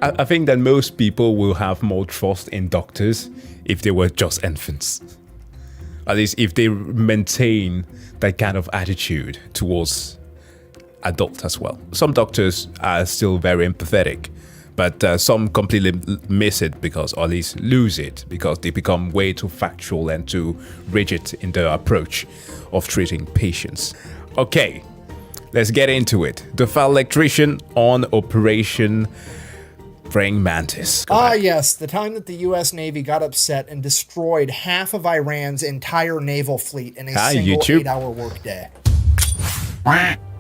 I think that most people will have more trust in doctors if they were just infants. At least if they maintain that kind of attitude towards adults as well. Some doctors are still very empathetic, but some completely miss it because, or at least lose it, because they become way too factual and too rigid in their approach of treating patients. Okay, let's get into it. The Fat Electrician on Operation Praying Mantis. Yes, the time that the US Navy got upset and destroyed half of Iran's entire naval fleet in a single 8-hour workday.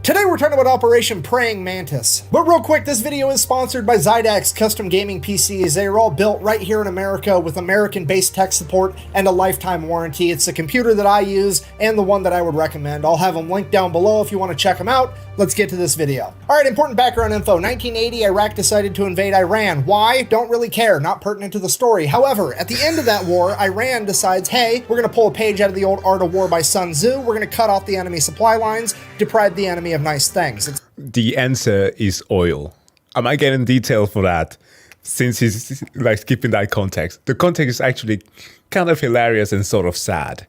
Today we're talking about Operation Praying Mantis. But real quick, this video is sponsored by Zydax Custom Gaming PCs. They are all built right here in America with American-based tech support and a lifetime warranty. It's the computer that I use and the one that I would recommend. I'll have them linked down below if you want to check them out. Let's get to this video. All right, important background info. 1980, Iraq decided to invade Iran. Why? Don't really care. Not pertinent to the story. However, at the end of that war, Iran decides, hey, we're going to pull a page out of the old Art of War by Sun Tzu. We're going to cut off the enemy supply lines, deprive the enemy of nice things. The answer is oil. I might get in detail for that, since he's like skipping that context. The context is actually kind of hilarious and sort of sad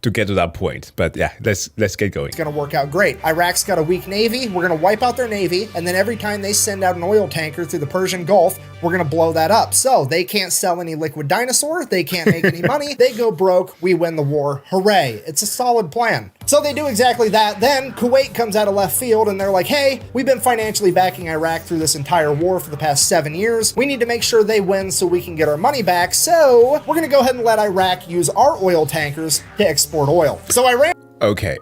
to get to that point. But yeah, let's get going. It's going to work out great. Iraq's got a weak navy. We're going to wipe out their navy. And then every time they send out an oil tanker through the Persian Gulf, we're going to blow that up. So they can't sell any liquid dinosaur. They can't make any money. They go broke. We win the war. Hooray. It's a solid plan. So they do exactly that. Then Kuwait comes out of left field and they're like, hey, we've been financially backing Iraq through this entire war for the past 7 years. We need to make sure they win so we can get our money back. So we're going to go ahead and let Iraq use our oil tankers to export oil. So Iran... Okay.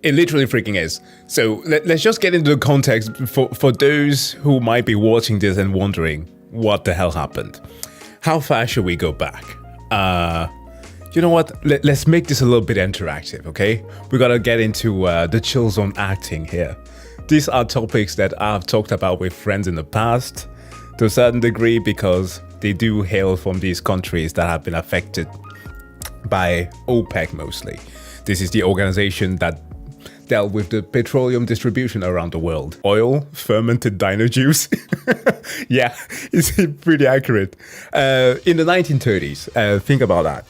It literally freaking is. So let's just get into the context for those who might be watching this and wondering what the hell happened. How far should we go back? You know what? Let's make this a little bit interactive, okay? We gotta get into the chill zone acting here. These are topics that I've talked about with friends in the past to a certain degree because they do hail from these countries that have been affected by OPEC mostly. This is the organization that dealt with the petroleum distribution around the world. Oil, fermented dino juice. Yeah, it's pretty accurate. In the 1930s, think about that.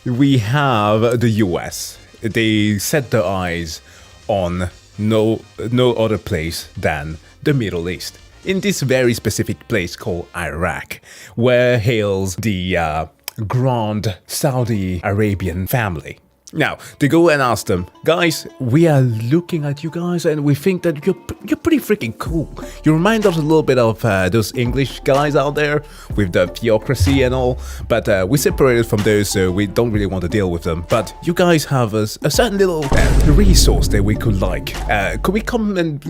We have the US. They set their eyes on no other place than the Middle East. In this very specific place called Iraq, where hails the Grand Saudi Arabian family. Now, they go and ask them, guys, we are looking at you guys and we think that you're pretty freaking cool. You remind us a little bit of those English guys out there with the theocracy and all, but we separated from those, so we don't really want to deal with them. But you guys have a certain little resource that we could like. Could we come and,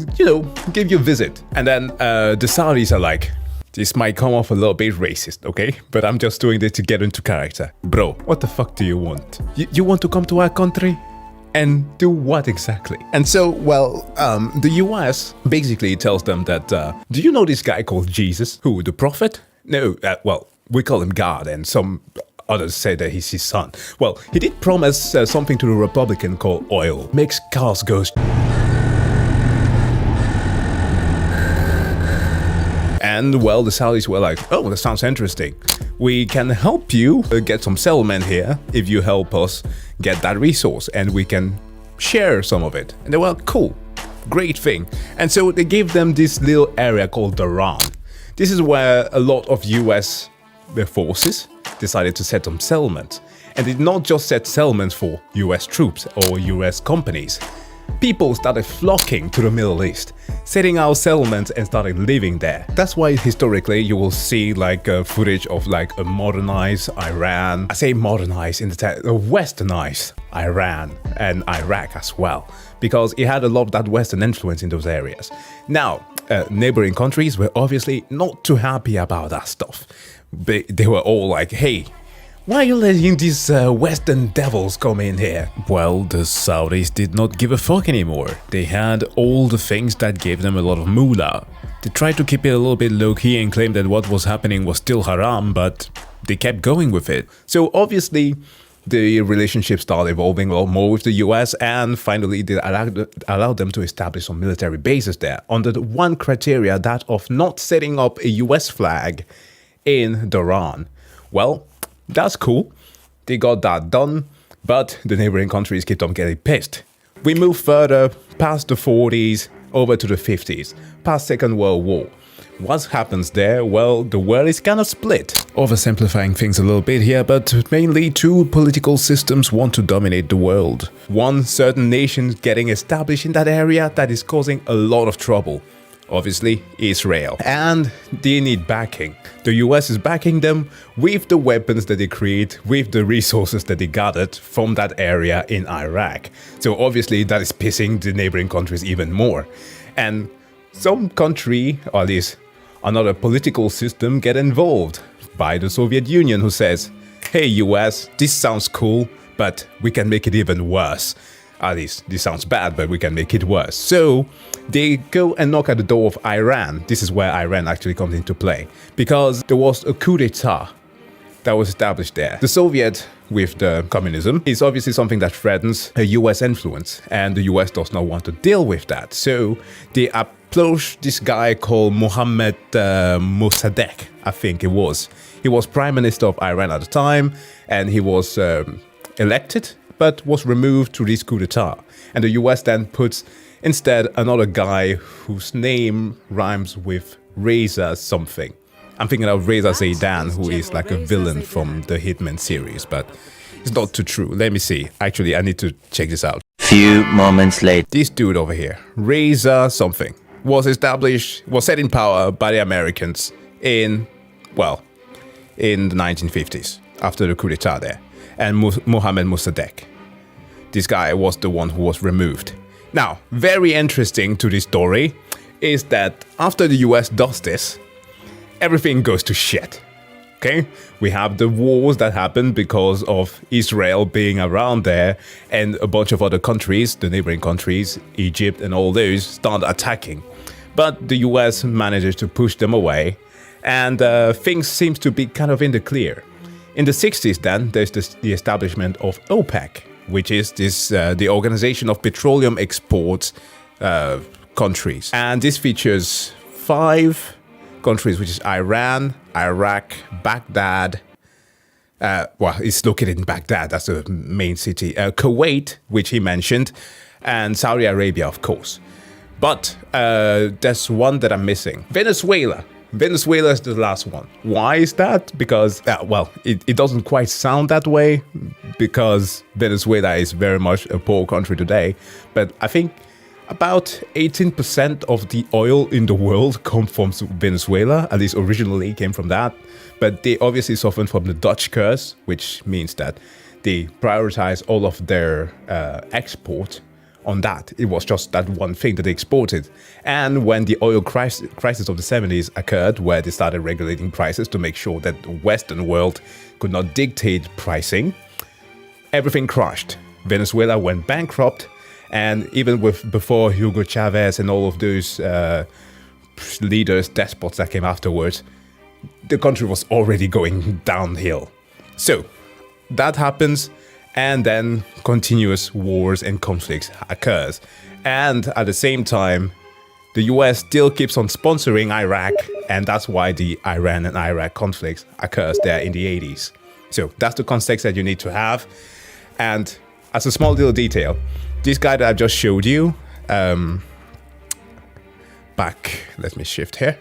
give you a visit? And then the Saudis are like, this might come off a little bit racist, okay? But I'm just doing this to get into character. Bro, what the fuck do you want? You want to come to our country? And do what exactly? And so, well, the US basically tells them that, do you know this guy called Jesus? Who, the prophet? No, well, we call him God, and some others say that he's his son. Well, he did promise something to the Republican called oil. Makes cars go... And, well, the Saudis were like, oh, that sounds interesting. We can help you get some settlement here if you help us get that resource, and we can share some of it. And they were cool, great thing. And so they gave them this little area called Dhahran. This is where a lot of US forces decided to set some settlements. And they did not just set settlements for US troops or US companies. People started flocking to the Middle East, setting out settlements and started living there. That's why historically you will see like footage of like a modernized Iran. I say modernized in the westernized Iran and Iraq as well, because it had a lot of that Western influence in those areas. Now, neighboring countries were obviously not too happy about that stuff. They were all like, hey, why are you letting these Western devils come in here? Well, the Saudis did not give a fuck anymore. They had all the things that gave them a lot of moolah. They tried to keep it a little bit low-key and claim that what was happening was still haram, but they kept going with it. So obviously, the relationship started evolving a lot more with the US, and finally they allowed them to establish some military bases there under the one criteria, that of not setting up a US flag in Dhahran. Well, that's cool. They got that done, but the neighboring countries kept on getting pissed. We move further past the 40s, over to the 50s, past Second World War. What happens there? Well, the world is kind of split. Oversimplifying things a little bit here, but mainly two political systems want to dominate the world. One certain nation getting established in that area that is causing a lot of trouble. Obviously, Israel. And they need backing. The US is backing them with the weapons that they create, with the resources that they gathered from that area in Iraq. So obviously that is pissing the neighboring countries even more. And some country, or at least another political system, get involved by the Soviet Union, who says, hey US, this sounds cool, but we can make it even worse. At least this sounds bad, but we can make it worse. So they go and knock at the door of Iran. This is where Iran actually comes into play, because there was a coup d'etat that was established there. The Soviet, with the communism, is obviously something that threatens a US influence, and the US does not want to deal with that. So they approached this guy called Mohammad Mossadegh, I think it was. He was prime minister of Iran at the time, and he was elected, but was removed through this coup d'etat. And the US then puts instead another guy whose name rhymes with Reza something. I'm thinking of Reza Zaydan, who is like a villain from the Hitman series, but it's not too true. Let me see. Actually, I need to check this out. Few moments later. This dude over here, Reza something, was set in power by the Americans in the 1950s, after the coup d'etat there. And Mohammad Mossadegh. This guy was the one who was removed. Now, very interesting to this story is that after the US does this, everything goes to shit. Okay? We have the wars that happen because of Israel being around there, and a bunch of other countries, the neighboring countries, Egypt and all those, start attacking. But the US manages to push them away, and things seem to be kind of in the clear. In the 60s then, there's the establishment of OPEC, which is the Organization of Petroleum Exports countries. And this features 5 countries, which is Iran, Iraq, Baghdad. It's located in Baghdad, that's the main city. Kuwait, which he mentioned, and Saudi Arabia, of course. But there's one that I'm missing. Venezuela. Venezuela is the last one. Why is that? Because, it doesn't quite sound that way, because Venezuela is very much a poor country today. But I think about 18% of the oil in the world comes from Venezuela, at least originally came from that. But they obviously suffered from the Dutch curse, which means that they prioritize all of their export on that. It was just that one thing that they exported. And when the oil crisis of the 70s occurred, where they started regulating prices to make sure that the Western world could not dictate pricing, everything crashed. Venezuela went bankrupt, and even before Hugo Chavez and all of those leaders, despots that came afterwards, the country was already going downhill. So that happens, and then continuous wars and conflicts occurs. And at the same time, the US still keeps on sponsoring Iraq, and that's why the Iran and Iraq conflicts occurs there in the 80s. So that's the context that you need to have. And as a small little detail, this guy that I just showed you, let me shift here.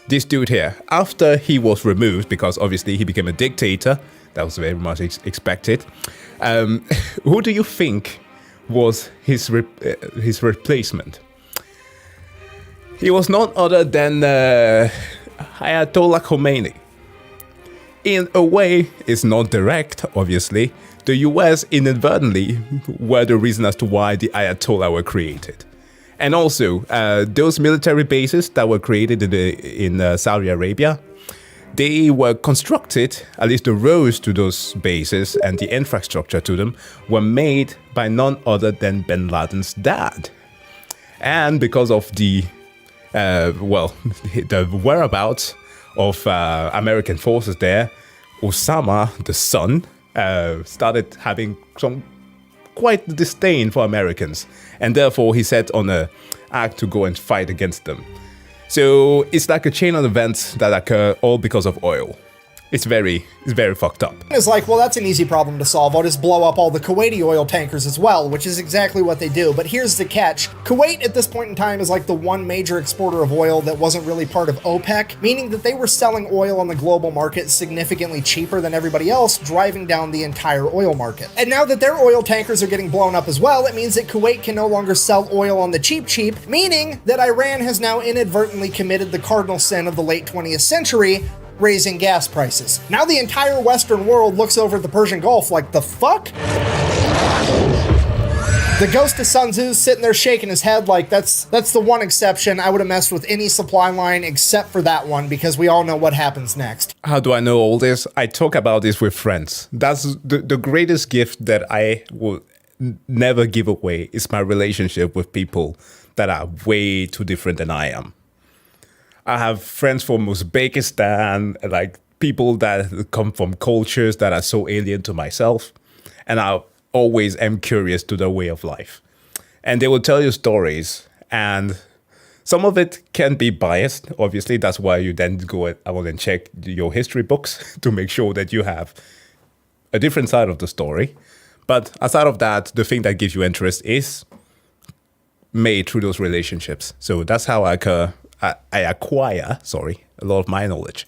This dude here, after he was removed, because obviously he became a dictator, that was very much expected. Who do you think was his replacement? He was none other than Ayatollah Khomeini. In a way, it's not direct, obviously. The US inadvertently were the reason as to why the Ayatollah were created. And also, those military bases that were created in Saudi Arabia, they were constructed, at least the roads to those bases and the infrastructure to them were made by none other than bin Laden's dad. And because of the whereabouts of American forces there, Osama, the son, started having some quite disdain for Americans, and therefore he set on an act to go and fight against them. So it's like a chain of events that occur all because of oil. It's very fucked up. It's like, well, that's an easy problem to solve. I'll just blow up all the Kuwaiti oil tankers as well, which is exactly what they do. But here's the catch. Kuwait at this point in time is like the one major exporter of oil that wasn't really part of OPEC, meaning that they were selling oil on the global market significantly cheaper than everybody else, driving down the entire oil market. And now that their oil tankers are getting blown up as well, it means that Kuwait can no longer sell oil on the cheap, meaning that Iran has now inadvertently committed the cardinal sin of the late 20th century, raising gas prices. Now the entire Western world looks over at the Persian Gulf like, the fuck? The ghost of Sun Tzu's sitting there shaking his head like, that's the one exception. I would have messed with any supply line except for that one, because we all know what happens next. How do I know all this? I talk about this with friends. That's the greatest gift that I will never give away is my relationship with people that are way too different than I am. I have friends from Uzbekistan, like people that come from cultures that are so alien to myself. And I always am curious to their way of life. And they will tell you stories. And some of it can be biased. Obviously, that's why you then go and check your history books to make sure that you have a different side of the story. But aside of that, the thing that gives you interest is made through those relationships. So that's how I acquire a lot of my knowledge.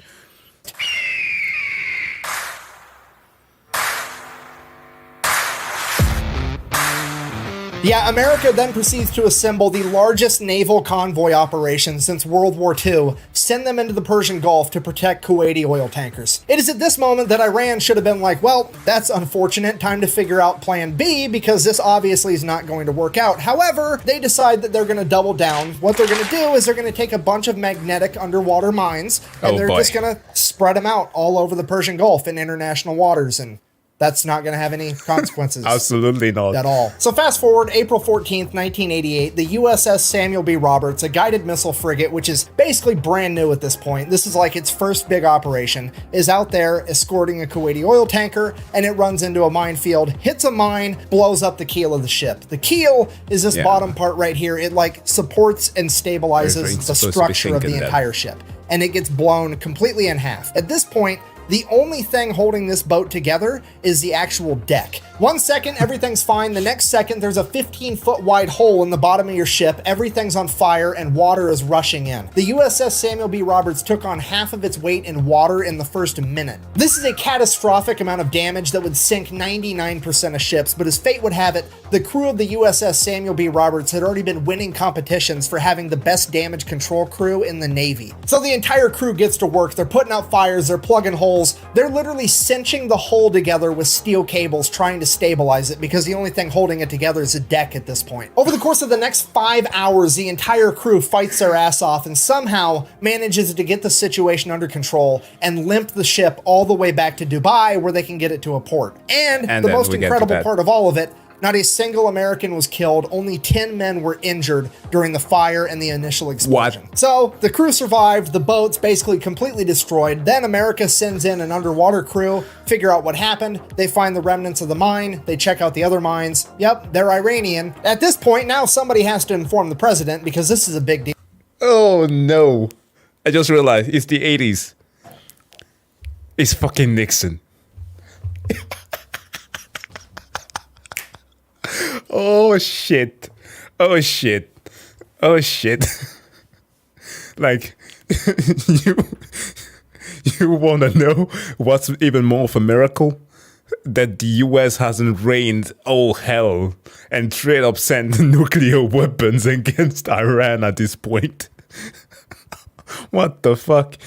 Yeah, America then proceeds to assemble the largest naval convoy operation since World War II, send them into the Persian Gulf to protect Kuwaiti oil tankers. It is at this moment that Iran should have been like, well, that's unfortunate, time to figure out plan B, because this obviously is not going to work out. However, they decide that they're going to double down. What they're going to do is they're going to take a bunch of magnetic underwater mines, and they're just going to spread them out all over the Persian Gulf in international waters, and that's not going to have any consequences. Absolutely not. At all. So fast forward, April 14th, 1988, the USS Samuel B. Roberts, a guided missile frigate, which is basically brand new at this point. This is like its first big operation, is out there escorting a Kuwaiti oil tanker, and it runs into a minefield, hits a mine, blows up the keel of the ship. The keel is this bottom part right here. It like supports and stabilizes the structure of the entire ship, and it gets blown completely in half. At this point, the only thing holding this boat together is the actual deck. 1 second, everything's fine. The next second, there's a 15-foot wide hole in the bottom of your ship. Everything's on fire and water is rushing in. The USS Samuel B. Roberts took on half of its weight in water in the first minute. This is a catastrophic amount of damage that would sink 99% of ships, but as fate would have it, the crew of the USS Samuel B. Roberts had already been winning competitions for having the best damage control crew in the Navy. So the entire crew gets to work. They're putting out fires, they're plugging holes, they're literally cinching the hull together with steel cables trying to stabilize it, because the only thing holding it together is a deck at this point. Over the course of the next 5 hours, the entire crew fights their ass off and somehow manages to get the situation under control and limp the ship all the way back to Dubai, where they can get it to a port. And the most incredible part of all of it, not a single American was killed, only 10 men were injured during the fire and the initial explosion. What? So the crew survived, the boat's basically completely destroyed. Then America sends in an underwater crew, figure out what happened. They find the remnants of the mine, they check out the other mines. Yep, they're Iranian. At this point, now somebody has to inform the president, because this is a big deal. Oh no. I just realized it's the 80s. It's fucking Nixon. Oh shit. Oh shit. Oh shit. Like, you want to know what's even more of a miracle? That the US hasn't rained all hell and straight up sent nuclear weapons against Iran at this point. What the fuck?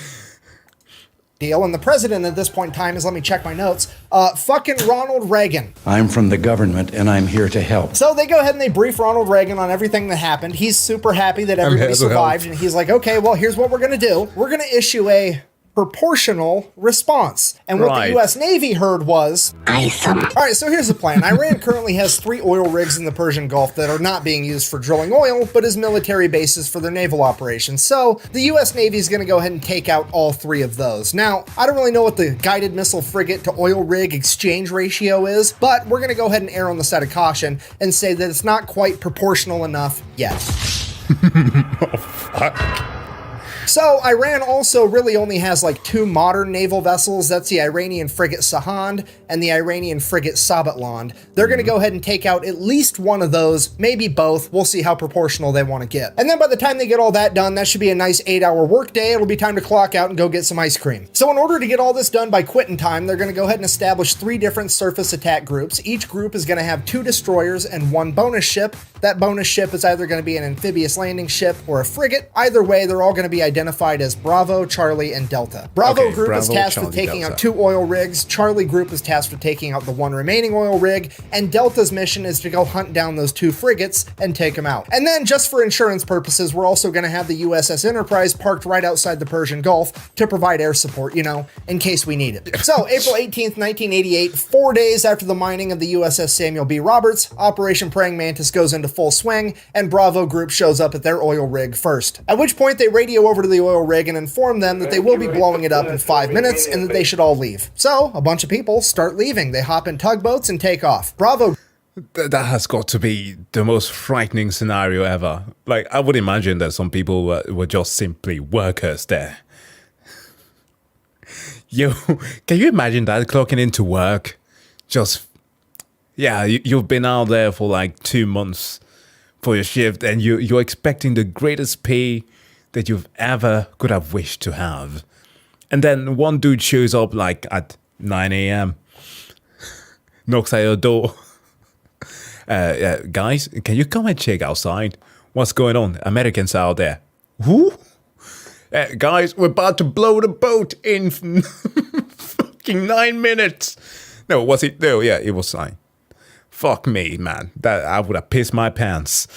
Deal. And the president at this point in time is, let me check my notes, fucking Ronald Reagan. I'm from the government and I'm here to help. So they go ahead and they brief Ronald Reagan on everything that happened. He's super happy that everybody survived, and he's like, okay, well, here's what we're going to do. We're going to issue a proportional response. And what the U.S. Navy heard was, awesome. All right, so here's the plan. Iran currently has 3 oil rigs in the Persian Gulf that are not being used for drilling oil, but as military bases for their naval operations. So the U.S. Navy is going to go ahead and take out all 3 of those. Now, I don't really know what the guided missile frigate to oil rig exchange ratio is, but we're going to go ahead and err on the side of caution and say that it's not quite proportional enough yet. Oh, fuck. So Iran also really only has like 2 modern naval vessels. That's the Iranian frigate Sahand and the Iranian frigate Sabatland. They're going to go ahead and take out at least one of those, maybe both. We'll see how proportional they want to get. And then by the time they get all that done, that should be a nice 8-hour workday. It'll be time to clock out and go get some ice cream. So in order to get all this done by quitting time, they're going to go ahead and establish 3 different surface attack groups. Each group is going to have 2 destroyers and 1 bonus ship. That bonus ship is either going to be an amphibious landing ship or a frigate. Either way, they're all going to be identified as Bravo, Charlie, and Delta. Bravo group is tasked with taking out 2 oil rigs. Charlie group is tasked with taking out the 1 remaining oil rig. And Delta's mission is to go hunt down those 2 frigates and take them out. And then, just for insurance purposes, we're also going to have the USS Enterprise parked right outside the Persian Gulf to provide air support, you know, in case we need it. So, April 18th, 1988, 4 days after the mining of the USS Samuel B. Roberts, Operation Praying Mantis goes into full swing, and Bravo group shows up at their oil rig first. At which point, they radio over to the oil rig and inform them that they will be blowing it up in 5 minutes and that they should all leave. So, a bunch of people start leaving. They hop in tugboats and take off. Bravo. That has got to be the most frightening scenario ever. Like, I would imagine that some people were just simply workers there. Yo, can you imagine that, clocking into work? Just, yeah, you've been out there for like 2 months for your shift, and you're expecting the greatest pay that you've ever could have wished to have. And then one dude shows up like at 9 a.m., knocks at your door. Guys, can you come and check outside? What's going on? Americans out there. Who? Guys, we're about to blow the boat in fucking 9 minutes. No, was it? No, yeah, it was 9. Fuck me, man. That I would have pissed my pants.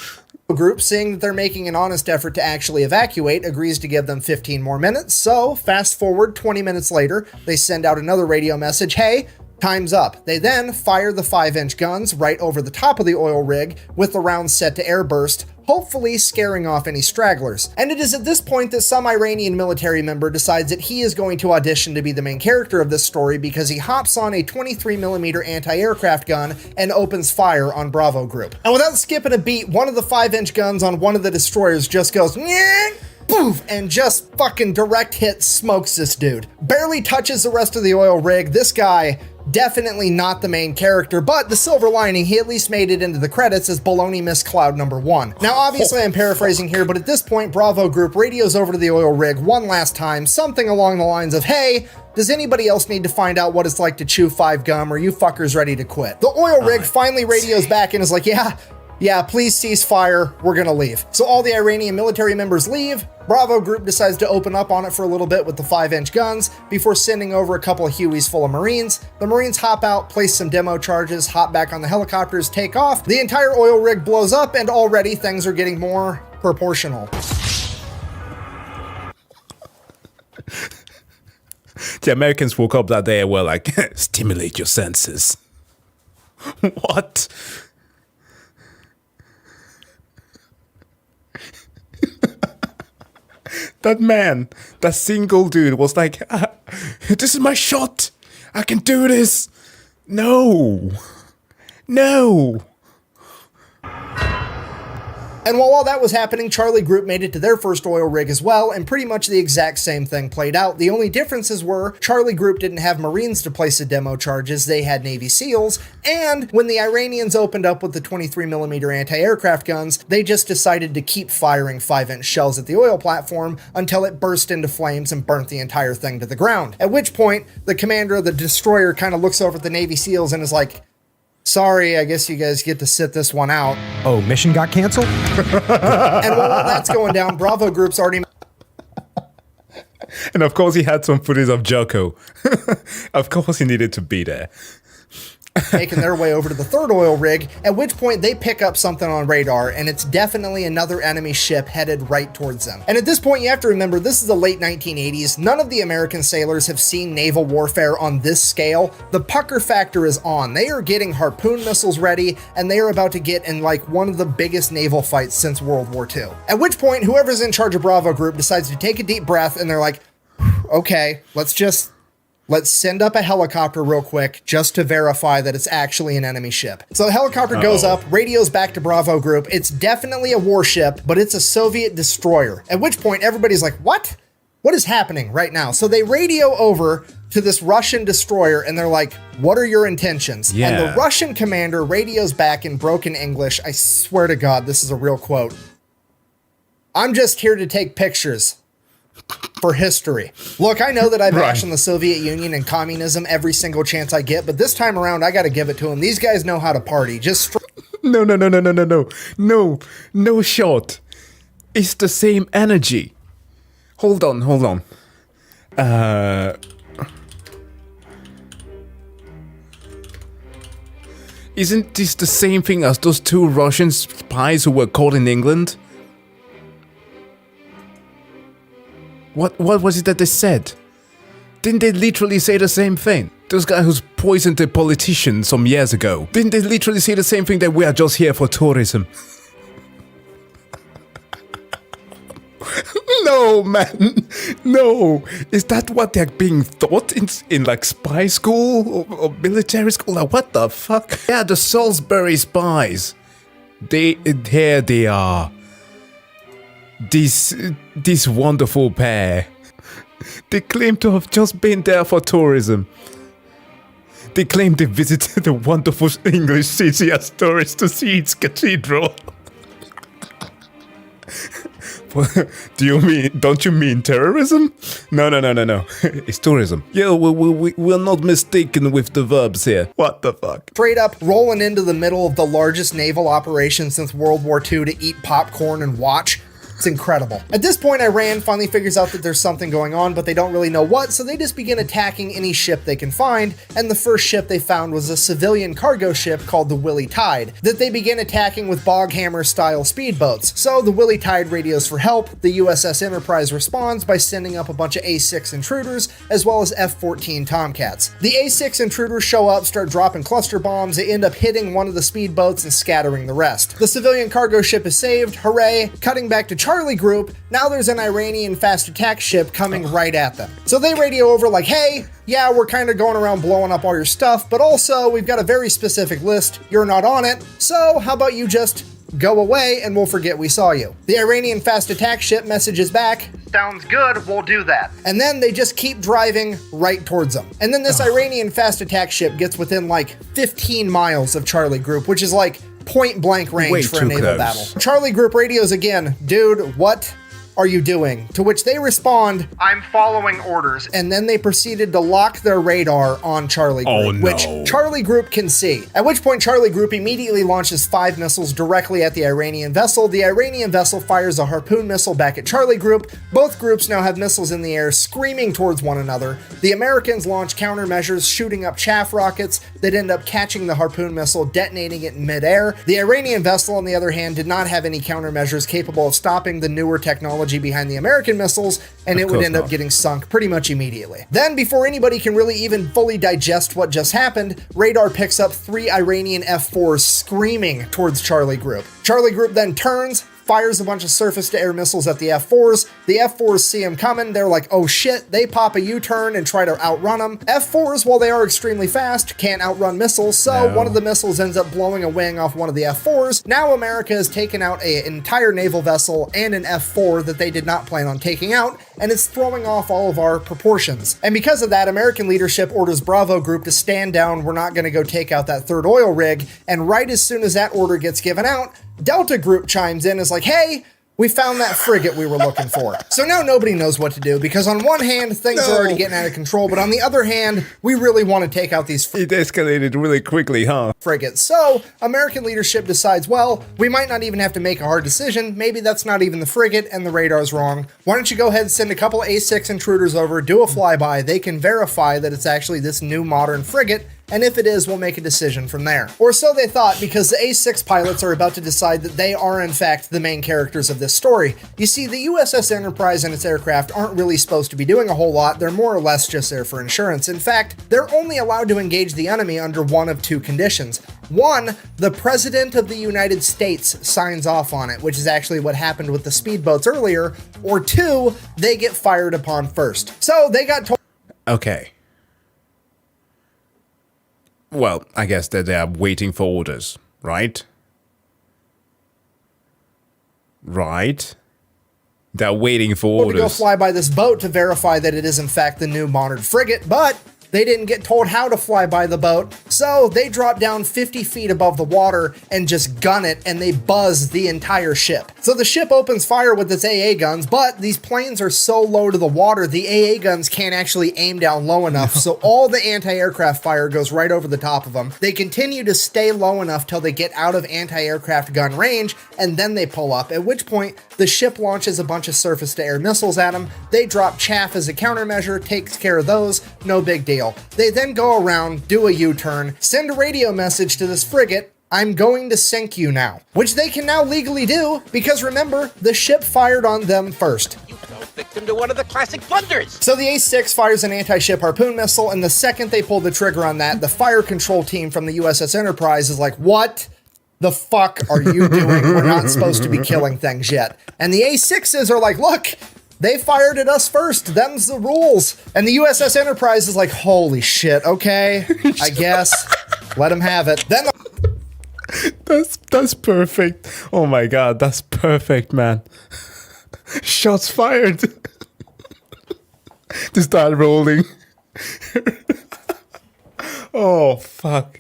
Group, seeing that they're making an honest effort to actually evacuate, agrees to give them 15 more minutes. So, fast forward 20 minutes later, they send out another radio message, hey, time's up. They then fire the 5-inch guns right over the top of the oil rig with the rounds set to airburst, hopefully scaring off any stragglers. And it is at this point that some Iranian military member decides that he is going to audition to be the main character of this story because he hops on a 23mm anti-aircraft gun and opens fire on Bravo Group. And without skipping a beat, one of the 5-inch guns on one of the destroyers just goes, nyeh, poof, and just fucking direct hit smokes this dude. Barely touches the rest of the oil rig. This guy, definitely not the main character, but the silver lining, he at least made it into the credits as Baloney Miss Cloud #1. Now, obviously, I'm paraphrasing here, but at this point, Bravo Group radios over to the oil rig one last time, something along the lines of, hey, does anybody else need to find out what it's like to chew 5 gum? Or you fuckers ready to quit? The oil rig finally radios back and is like, yeah, please cease fire. We're gonna leave. So all the Iranian military members leave. Bravo Group decides to open up on it for a little bit with the 5-inch guns before sending over a couple of Hueys full of Marines. The Marines hop out, place some demo charges, hop back on the helicopters, take off. The entire oil rig blows up, and already things are getting more proportional. The Americans woke up that day and were like, stimulate your senses. What? That man, that single dude was like, this is my shot. I can do this. No. And while all that was happening, Charlie Group made it to their first oil rig as well, and pretty much the exact same thing played out. The only differences were Charlie Group didn't have Marines to place the demo charges, they had Navy SEALs, and when the Iranians opened up with the 23mm anti-aircraft guns, they just decided to keep firing 5-inch shells at the oil platform until it burst into flames and burnt the entire thing to the ground. At which point, the commander of the destroyer kind of looks over at the Navy SEALs and is like, sorry, I guess you guys get to sit this one out. Oh, mission got canceled? And while all that's going down, Bravo Group's already... And of course he had some footage of Joko. Of course he needed to be there. making their way over to the third oil rig, at which point they pick up something on radar, and it's definitely another enemy ship headed right towards them. And at this point, you have to remember, this is the late 1980s. None of the American sailors have seen naval warfare on this scale. The pucker factor is on. They are getting harpoon missiles ready, and they are about to get in like one of the biggest naval fights since World War II. At which point, whoever's in charge of Bravo Group decides to take a deep breath, and they're like, okay, let's send up a helicopter real quick just to verify that it's actually an enemy ship. So the helicopter goes up, radios back to Bravo Group. It's definitely a warship, but it's a Soviet destroyer. At which point everybody's like, what? What is happening right now? So they radio over to this Russian destroyer and they're like, what are your intentions? Yeah. And the Russian commander radios back in broken English. I swear to God, this is a real quote. I'm just here to take pictures. For history. Look, I know that I've bashed on the Soviet Union and communism every single chance I get, but this time around, I gotta give it to them. These guys know how to party. Just No shot. It's the same energy. Hold on. Isn't this the same thing as those two Russian spies who were caught in England? What was it that they said? Didn't they literally say the same thing? Those guys who poisoned the politician some years ago. Didn't they literally say the same thing, that we are just here for tourism? No, man. No. Is that what they're being taught in like spy school or military school? Like, what the fuck? Yeah, the Salisbury spies. Here they are. This wonderful pair. They claim to have just been there for tourism. They claim they visited the wonderful English city as tourists to see its cathedral. Don't you mean terrorism? No. It's tourism. Yeah, we're not mistaken with the verbs here. What the fuck? Straight up rolling into the middle of the largest naval operation since World War II to eat popcorn and watch. It's incredible. At this point, Iran finally figures out that there's something going on, but they don't really know what, so they just begin attacking any ship they can find, and the first ship they found was a civilian cargo ship called the Willie Tide, that they begin attacking with Boghammer-style speedboats. So the Willie Tide radios for help, the USS Enterprise responds by sending up a bunch of A-6 intruders, as well as F-14 Tomcats. The A-6 intruders show up, start dropping cluster bombs, they end up hitting one of the speedboats and scattering the rest. The civilian cargo ship is saved, hooray, cutting back to Charlie Group, now there's an Iranian fast attack ship coming right at them. So they radio over like, hey, yeah, we're kind of going around blowing up all your stuff, but also we've got a very specific list, you're not on it, so how about you just go away and we'll forget we saw you. The Iranian fast attack ship messages back, sounds good, we'll do that. And then they just keep driving right towards them. And then this Iranian fast attack ship gets within like 15 miles of Charlie Group, which is like point blank range for a naval battle. Charlie Group radios again, dude, what are you doing? To which they respond, I'm following orders. And then they proceeded to lock their radar on Charlie Group, which Charlie Group can see. At which point Charlie Group immediately launches 5 missiles directly at the Iranian vessel. The Iranian vessel fires a harpoon missile back at Charlie Group. Both groups now have missiles in the air screaming towards one another. The Americans launch countermeasures, shooting up chaff rockets that end up catching the harpoon missile, detonating it in midair. The Iranian vessel, on the other hand, did not have any countermeasures capable of stopping the newer technology behind the American missiles, and it would end up getting sunk pretty much immediately. Then, before anybody can really even fully digest what just happened, radar picks up 3 Iranian F-4s screaming towards Charlie Group. Charlie Group then turns, fires a bunch of surface-to-air missiles at the F-4s. The F-4s see them coming. They're like, oh shit. They pop a U-turn and try to outrun them. F-4s, while they are extremely fast, can't outrun missiles, so one of the missiles ends up blowing a wing off one of the F-4s. Now America has taken out an entire naval vessel and an F-4 that they did not plan on taking out, and it's throwing off all of our proportions. And because of that, American leadership orders Bravo Group to stand down. We're not going to go take out that third oil rig. And right as soon as that order gets given out, Delta Group chimes in and is like, hey, we found that frigate we were looking for. So now nobody knows what to do, because on one hand, things are already getting out of control, but on the other hand, we really want to take out these It escalated really quickly, huh? frigates. So American leadership decides, well, we might not even have to make a hard decision. Maybe that's not even the frigate and the radar's wrong. Why don't you go ahead and send a couple A6 intruders over, do a flyby. They can verify that it's actually this new modern frigate, and if it is, we'll make a decision from there. Or so they thought, because the A6 pilots are about to decide that they are in fact the main characters of this story. You see, the USS Enterprise and its aircraft aren't really supposed to be doing a whole lot. They're more or less just there for insurance. In fact, they're only allowed to engage the enemy under one of two conditions. One, the President of the United States signs off on it, which is actually what happened with the speedboats earlier. Or two, they get fired upon first. So they got told. Okay. Well, I guess that they are waiting for orders, right? Right? They're waiting for orders. To go fly by this boat to verify that it is in fact the new modern frigate, but they didn't get told how to fly by the boat, so they drop down 50 feet above the water and just gun it, and they buzz the entire ship. So the ship opens fire with its AA guns, but these planes are so low to the water, the AA guns can't actually aim down low enough, so all the anti-aircraft fire goes right over the top of them. They continue to stay low enough till they get out of anti-aircraft gun range, and then they pull up, at which point the ship launches a bunch of surface-to-air missiles at them. They drop chaff as a countermeasure, takes care of those, no big deal. They then go around, do a U-turn, send a radio message to this frigate, "I'm going to sink you now," which they can now legally do because remember, the ship fired on them first. You fell victim to one of the classic blunders. So the A6 fires an anti-ship harpoon missile, and the second they pull the trigger on that, the fire control team from the USS Enterprise is like, "What the fuck are you doing? We're not supposed to be killing things yet." And the A6s are like, "Look, they fired at us first. Them's the rules." And the USS Enterprise is like, "Holy shit, okay, I guess. Let them have it." Then That's perfect. Oh my god, that's perfect, man. Shots fired. To start rolling. Oh, fuck.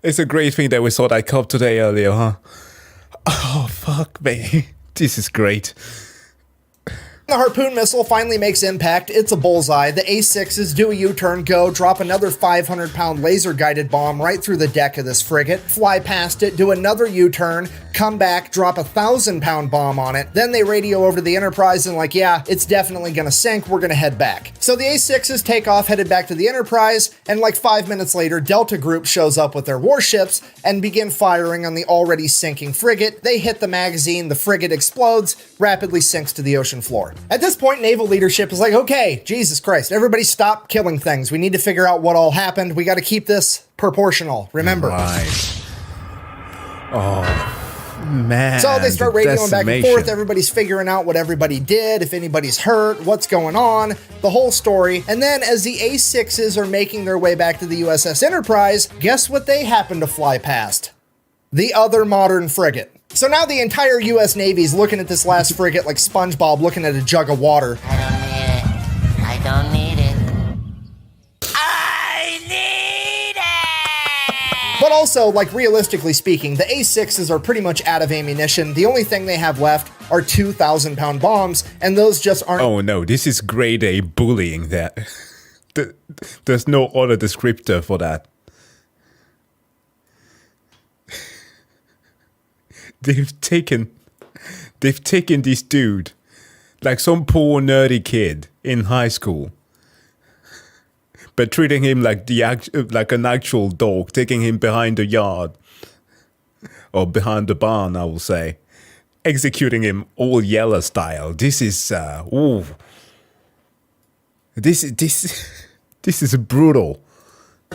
It's a great thing that we saw that cup today earlier, huh? Oh, fuck me. This is great. the harpoon missile finally makes impact. It's a bullseye. The A6s do a U-turn, go, drop another 500-pound laser-guided bomb right through the deck of this frigate, fly past it, do another U-turn, come back, drop a 1,000-pound bomb on it. Then they radio over to the Enterprise and like, yeah, it's definitely gonna sink. We're gonna head back. So the A6s take off, headed back to the Enterprise, and like 5 minutes later, Delta Group shows up with their warships and begin firing on the already sinking frigate. They hit the magazine, the frigate explodes, rapidly sinks to the ocean floor. At this point, naval leadership is like, okay, Jesus Christ, everybody stop killing things. We need to figure out what all happened. We got to keep this proportional, remember. Right. Oh, man. So they start radioing back and forth. Everybody's figuring out what everybody did, if anybody's hurt, what's going on, the whole story. And then as the A6s are making their way back to the USS Enterprise, guess what they happen to fly past? The other modern frigate. So now the entire US Navy is looking at this last frigate like SpongeBob looking at a jug of water. I don't need it. I need it! But also, like realistically speaking, the A6s are pretty much out of ammunition. The only thing they have left are 2,000-pound bombs, and those just aren't— Oh no, this is grade A bullying that. There's no other descriptor for that. They've taken this dude, like some poor nerdy kid in high school, but treating him like like an actual dog, taking him behind the yard or behind the barn, I will say, executing him all Yeller style. This is this is brutal.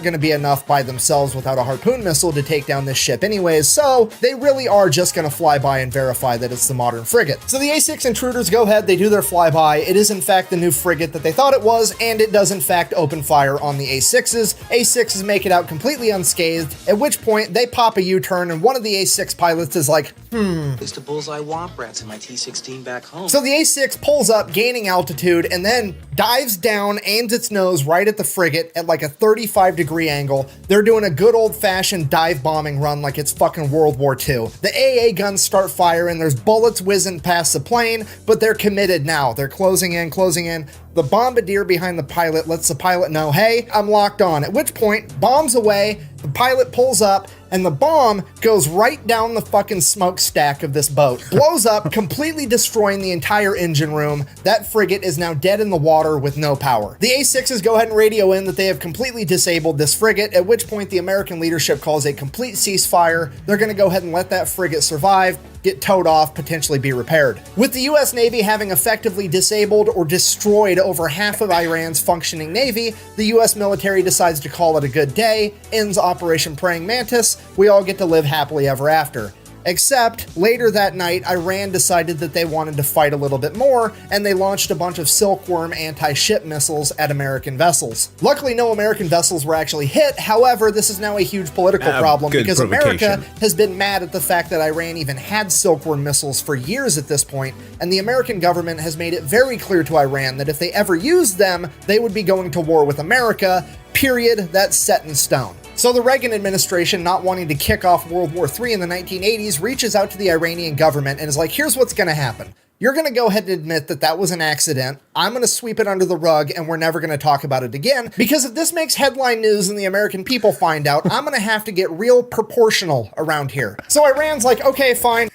Going to be enough by themselves without a harpoon missile to take down this ship anyways, so they really are just going to fly by and verify that it's the modern frigate. So the A6 intruders go ahead, they do their flyby. It is in fact the new frigate that they thought it was, and it does in fact open fire on the A6s. A6s make it out completely unscathed, at which point they pop a U-turn and one of the A6 pilots is like, It's the bullseye womp rats in my T-16 back home. So the A6 pulls up, gaining altitude, and then dives down, aims its nose right at the frigate at like a 35-degree angle. They're doing a good old-fashioned dive bombing run like it's fucking World War II. The AA guns start firing, there's bullets whizzing past the plane, but they're committed now. They're closing in, closing in. The bombardier behind the pilot lets the pilot know, hey, I'm locked on. At which point, bombs away, the pilot pulls up, and the bomb goes right down the fucking smokestack of this boat, blows up, completely destroying the entire engine room. That frigate is now dead in the water with no power. The A6s go ahead and radio in that they have completely disabled this frigate, at which point the American leadership calls a complete ceasefire. They're going to go ahead and let that frigate survive, get towed off, potentially be repaired. With the US Navy having effectively disabled or destroyed over half of Iran's functioning navy, the US military decides to call it a good day, ends Operation Praying Mantis, we all get to live happily ever after. Except, later that night, Iran decided that they wanted to fight a little bit more, and they launched a bunch of Silkworm anti-ship missiles at American vessels. Luckily, no American vessels were actually hit. However, this is now a huge political problem because America has been mad at the fact that Iran even had Silkworm missiles for years at this point, and the American government has made it very clear to Iran that if they ever used them, they would be going to war with America. Period. That's set in stone. So the Reagan administration, not wanting to kick off World War III in the 1980s, reaches out to the Iranian government and is like, here's what's going to happen. You're going to go ahead and admit that that was an accident. I'm going to sweep it under the rug and we're never going to talk about it again. Because if this makes headline news and the American people find out, I'm going to have to get real proportional around here. So Iran's like, okay, fine.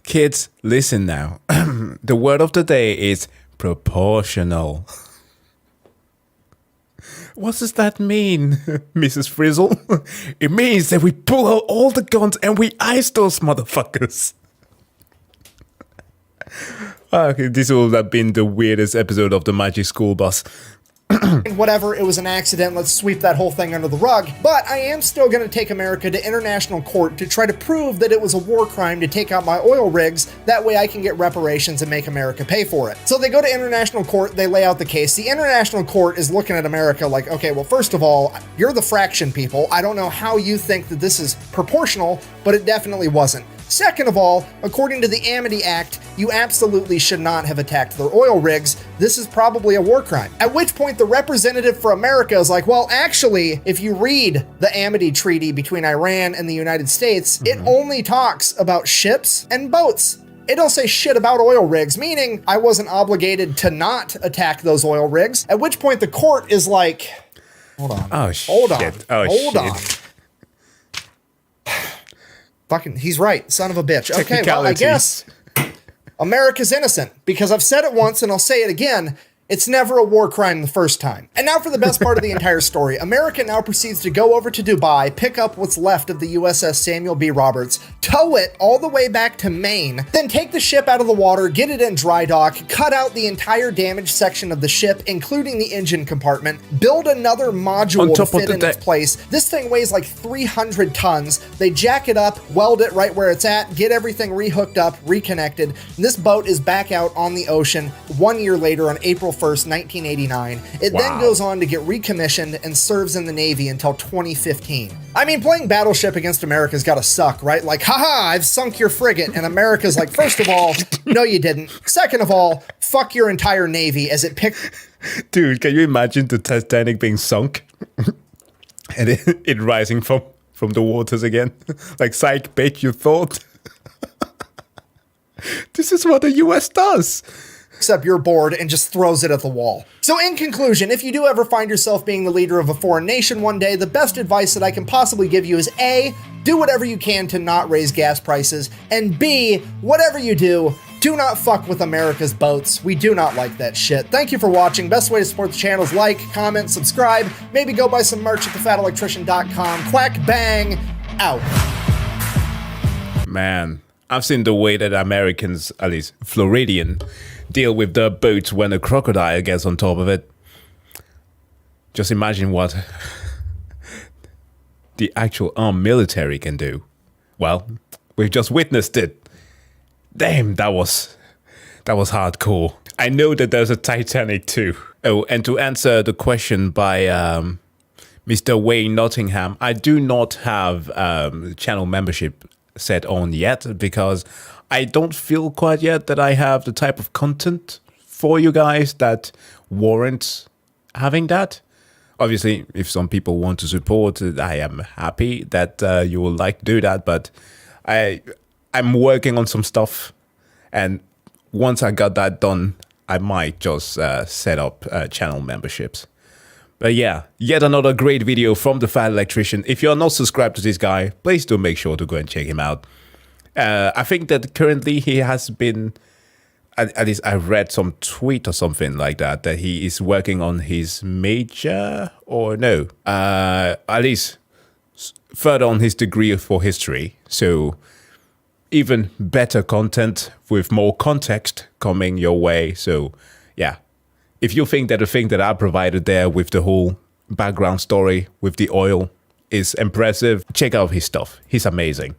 Kids, listen now. The word of the day is proportional. What does that mean, Mrs. Frizzle? It means that we pull out all the guns and we ice those motherfuckers. Okay, this will have been the weirdest episode of the Magic School Bus. Whatever, it was an accident, let's sweep that whole thing under the rug. But I am still going to take America to international court to try to prove that it was a war crime to take out my oil rigs. That way I can get reparations and make America pay for it. So they go to international court, they lay out the case. The international court is looking at America like, okay, well, first of all, you're the fraction people. I don't know how you think that this is proportional, but it definitely wasn't. Second of all, according to the Amity Act, you absolutely should not have attacked their oil rigs. This is probably a war crime. At which point the representative for America is like, well, actually, if you read the Amity Treaty between Iran and the United States, it only talks about ships and boats. It don't say shit about oil rigs, meaning I wasn't obligated to not attack those oil rigs. At which point the court is like, hold on. Oh, shit. Hold on. Fucking, he's right, son of a bitch. Okay, well, I guess America's innocent, because I've said it once and I'll say it again. It's never a war crime the first time. And now for the best part of the entire story. America now proceeds to go over to Dubai, pick up what's left of the USS Samuel B. Roberts, tow it all the way back to Maine, then take the ship out of the water, get it in dry dock, cut out the entire damaged section of the ship, including the engine compartment, build another module to fit in its place. This thing weighs like 300 tons. They jack it up, weld it right where it's at, get everything rehooked up, reconnected. And this boat is back out on the ocean 1 year later on April 1st, 1989. It then goes on to get recommissioned and serves in the Navy until 2015. I mean, playing Battleship against America's gotta suck, right? Like, haha, I've sunk your frigate, and America's like, first of all, no you didn't. Second of all, fuck your entire Navy as it picked... Dude, can you imagine the Titanic being sunk? And it rising from the waters again? Like, psych, bitch, you thought? This is what the US does. Except you're bored and just throws it at the wall. So in conclusion, if you do ever find yourself being the leader of a foreign nation one day, the best advice that I can possibly give you is A, do whatever you can to not raise gas prices, and B, whatever you do not fuck with America's boats. We do not like that shit. Thank you for watching. Best way to support the channel is like, comment, subscribe, maybe go buy some merch at thefatelectrician.com. Quack bang, out. Man, I've seen the way that Americans, at least Floridian, deal with their boats when a crocodile gets on top of it. Just imagine what the actual armed military can do. Well, we've just witnessed it. Damn, that was hardcore. I know that there's a Titanic too. Oh, and to answer the question by Mr. Wayne Nottingham, I do not have channel membership set on yet because I don't feel quite yet that I have the type of content for you guys that warrants having that. Obviously, if some people want to support, I am happy that you will like to do that, but I'm working on some stuff, and once I got that done, I might just set up channel memberships. But yeah, yet another great video from the Fat Electrician. If you're not subscribed to this guy, please do make sure to go and check him out. I think that currently he has been, at least I read some tweet or something like that he is working on his major, or no, at least further on his degree for history. So even better content with more context coming your way. So yeah, if you think that the thing that I provided there with the whole background story with the oil is impressive, check out his stuff. He's amazing.